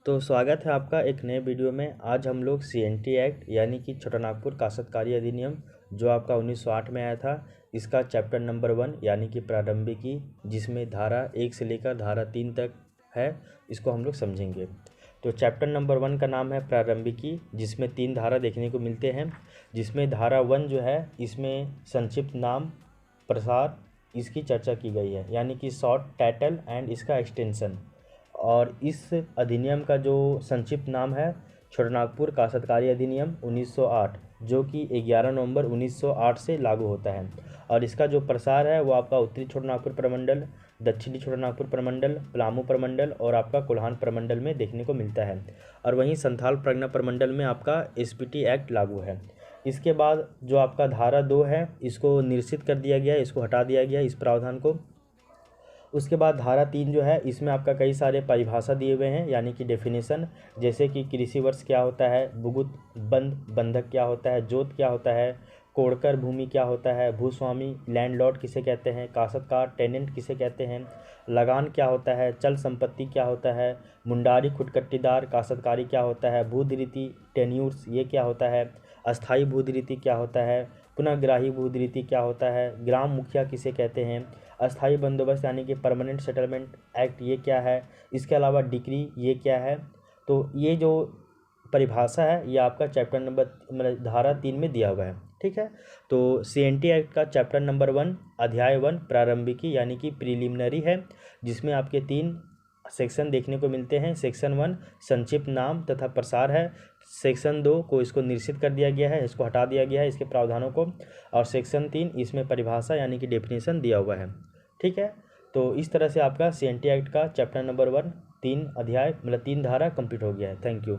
तो स्वागत है आपका एक नए वीडियो में। आज हम लोग CNT एक्ट यानी कि छोटानागपुर काश्तकारी अधिनियम जो आपका 1908 में आया था, इसका चैप्टर नंबर 1 यानी कि प्रारंभिकी, जिसमें धारा 1 से लेकर धारा 3 तक है, इसको हम लोग समझेंगे। तो चैप्टर नंबर 1 का नाम है प्रारंभिकी, जिसमें 3 धारा देखने को मिलते हैं। जिसमें धारा 1 जो है, इसमें संक्षिप्त नाम, प्रसार, इसकी चर्चा की गई है, यानी कि शॉर्ट टाइटल एंड इसका एक्सटेंशन। और इस अधिनियम का जो संक्षिप्त नाम है छोटानागपुर काश्तकारी अधिनियम 1908, जो कि 11 नवंबर 1908 से लागू होता है। और इसका जो प्रसार है वो आपका उत्तरी छोटानागपुर प्रमंडल, दक्षिणी छोटानागपुर प्रमंडल, पलामू प्रमंडल और आपका कोल्हान प्रमंडल में देखने को मिलता है। और वहीं संथाल परगना प्रमंडल में आपका SPT एक्ट लागू है। इसके बाद जो आपका धारा 2 है, इसको निरसित कर दिया गया है, इसको हटा दिया गया है, इस प्रावधान को। उसके बाद धारा 3 जो है, इसमें आपका कई सारे परिभाषा दिए हुए हैं, यानी कि डेफिनेशन, जैसे कि कृषि वर्ष क्या होता है, बुगुत बंधक क्या होता है, जोत क्या होता है, कोड़कर भूमि क्या होता है, भूस्वामी लैंडलॉर्ड किसे कहते हैं, काश्तकार टेनेंट किसे कहते हैं, लगान क्या होता है, चल संपत्ति क्या होता है, मुंडारी खुटकट्टीदार काश्तकारी क्या होता है, भूधृति टेन्यूर्स ये क्या होता है, अस्थाई भूधृति क्या होता है, पुनःग्राही भूधृति क्या होता है, ग्राम मुखिया किसे कहते हैं, अस्थाई बंदोबस्त यानी कि परमानेंट सेटलमेंट एक्ट ये क्या है, इसके अलावा डिक्री ये क्या है। तो ये जो परिभाषा है ये आपका चैप्टर नंबर मतलब धारा 3 में दिया हुआ है, ठीक है। तो CNT एक्ट का चैप्टर नंबर 1 अध्याय 1 प्रारंभिकी यानी कि प्रीलिमिनरी है, जिसमें आपके 3 सेक्शन देखने को मिलते हैं। सेक्शन 1 संक्षिप्त नाम तथा प्रसार है। सेक्शन 2 को इसको निरसित कर दिया गया है, इसको हटा दिया गया है, इसके प्रावधानों को। और सेक्शन 3 इसमें परिभाषा यानी कि डेफिनेशन दिया हुआ है, ठीक है। तो इस तरह से आपका CNT एक्ट का चैप्टर नंबर 1 3 अध्याय मतलब 3 धारा कंप्लीट हो गया है। Thank you.